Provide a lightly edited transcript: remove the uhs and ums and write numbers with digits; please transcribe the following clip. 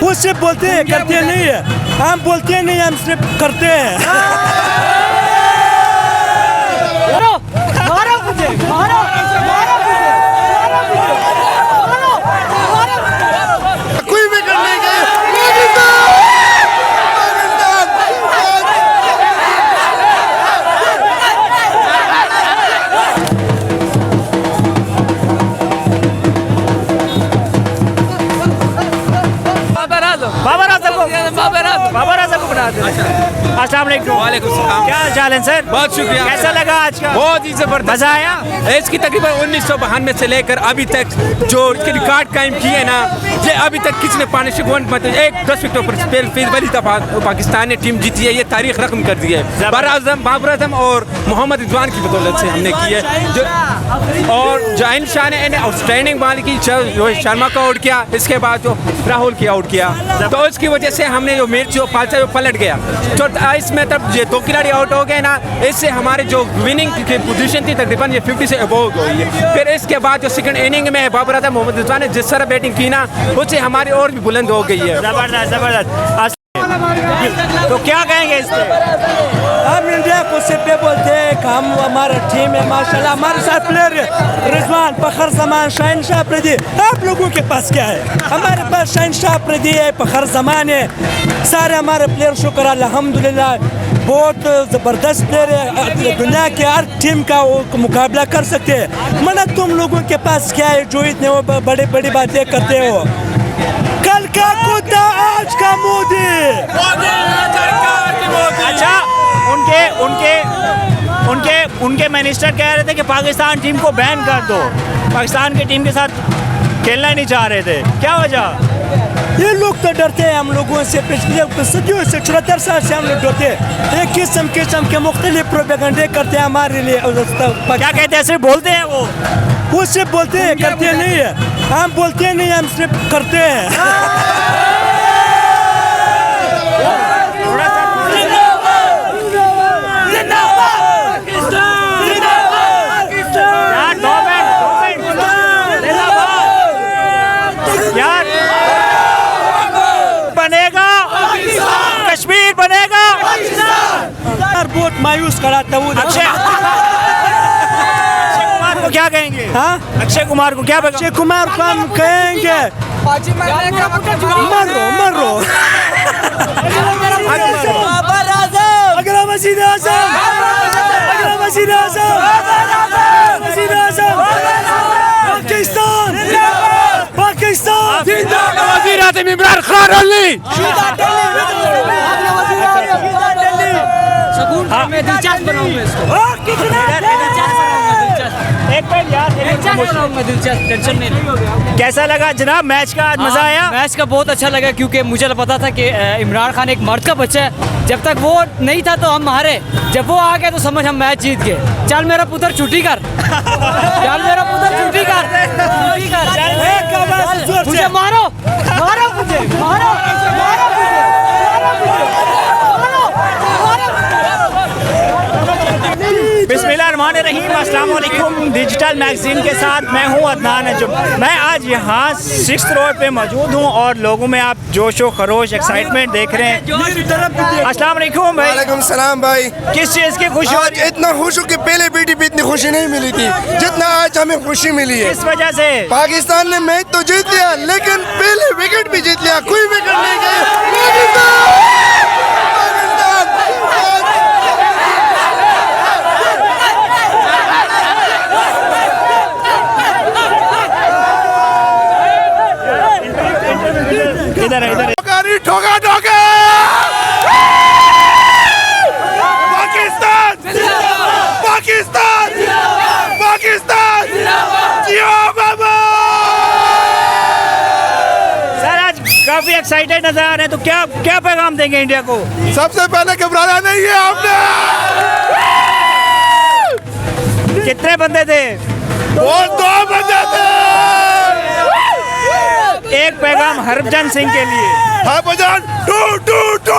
वो सिर्फ बोलते हैं, करते नहीं है। हम बोलते नहीं, हम सिर्फ करते हैं। बाबर आजम को बना दे। अस्सलाम वालेकुम। वालेकुम सलाम। क्या हाल चाल है सर? बहुत शुक्रिया। कैसा लगा आज का? बहुत ही जबरदस्त। मजा आया? इसकी तकरीबन 1992 से लेकर अभी तक जो इसके रिकॉर्ड कायम किए ना, ये अभी तक किसी ने पार्टनरशिप एक 10 विकेटों पर पहली दफा पाकिस्तान ने टीम जीती है। ये तारीख रकम कर दी है। बाबर आजम और मोहम्मद रिजवान की बदौलत से हमने की है। और जाहिल शाह ने आउटस्टैंडिंग बॉल की, रोहित शर्मा को आउट किया, इसके बाद जो राहुल की आउट किया, तो इसकी वजह से हमने जो मैच जो पलट गया। तो इसमें तब ये 2 खिलाड़ी आउट हो गए ना, इससे हमारे जो विनिंग की पोजीशन थी तकरीबन ये 50 से अबव हो गई है। फिर इसके बाद जो सेकंड इनिंग में बाबर आजम मोहम्मद रिजवान ने जिस तरह बैटिंग की ना, उससे हमारी और भी बुलंद हो गई है। जबरदस्त जबरदस्त। तो क्या कहेंगे इस पे? हम इंडिया को सिर्फ बोलते हैं कि हम हमारा टीम है माशाल्लाह, हमारे साथ प्लेयर रिजवान, फखर जमान, शाहीन शाह अफरीदी। आप लोगों के पास क्या है? हमारे पास शाहीन शाह अफरीदी है, फखर जमान है, सारे हमारे प्लेयर शुक्र अल्हम्दुलिल्लाह बहुत ज़बरदस्त प्लेयर है। दुनिया के हर टीम का वो मुकाबला कर सकते हैं। मतलब तुम लोगों के पास क्या है जो इतने वो बड़ी बड़ी बातें करते हो? कल का कुत्ता आज का मोदी। अच्छा, उनके मिनिस्टर कह रहे थे कि पाकिस्तान टीम को बैन कर दो, पाकिस्तान की टीम के साथ खेलना नहीं चाह रहे थे। क्या वजह? ये लोग तो डरते हैं हम लोगों से, पिछले सदियों से 74 साल से हम लोग डरते हैं। एक किस्म के मुख्तलिफ प्रोपेगेंडे करते हैं हमारे लिए। क्या कहते हैं? सिर्फ बोलते हैं वो सिर्फ बोलते हैं, करते नहीं है। हम बोलते नहीं, हम सिर्फ करते हैं। कश्मीर बनेगा। बहुत मायूस कराता हूँ। अक्षय कुमार को क्या कहेंगे? हाँ, अक्षय कुमार को क्या? अक्षय कुमार को हम कहेंगे मरो मरो। अगर वज़ीर आज़म, वज़ीर आज़म, वज़ीर आज़म, पाकिस्तान पाकिस्तान जिंदाबाद। वज़ीर आज़म इमरान खान अली। मैं दिलचस्प बनाऊंगा इसको। टेंशन नहीं। कैसा लगा जनाब मैच का? मजा आया? मैच का बहुत अच्छा लगा, क्योंकि मुझे पता था कि इमरान खान एक मर्द का बच्चा है। जब तक वो नहीं था तो हम हारे, जब वो आ गया तो समझ हम मैच जीत गए। चल मेरा पुत्र छुट्टी कर, चल मेरा पुत्र छुट्टी कर, मुझे मारो मारो, मुझे मारो मारो, बिस्मिल्लाहिर्रहमानिर्रहीम। अस्सलाम वालेकुम। डिजिटल मैगजीन के साथ मैं हूं अदनान नजम। मैं आज यहाँ 6th रोड पे मौजूद हूँ और लोगों में आप जोश व खरोश, एक्साइटमेंट देख रहे हैं। अस्सलाम वालेकुम भाई। वालेकुम सलाम भाई। किस चीज़ की खुशी? आज इतना खुश हूँ कि पहले बीटीपी इतनी खुशी नहीं मिली थी जितना आज हमें खुशी मिली है। किस वजह से? पाकिस्तान ने मैच तो जीत लिया, लेकिन पहले विकेट भी जीत लिया। कोई विकेट नहीं गया। इधर इधर ठोका ठोका। पाकिस्तान पाकिस्तान पाकिस्तान जियो बाबा। सर आज काफी एक्साइटेड नजर आ रहे हैं, तो क्या क्या पैगाम देंगे इंडिया को? सबसे पहले घबराना नहीं है आपने। कितने बंदे थे? वो 2 बंदे थे। एक पैगाम हरभजन सिंह के लिए। Harbhajan two two to.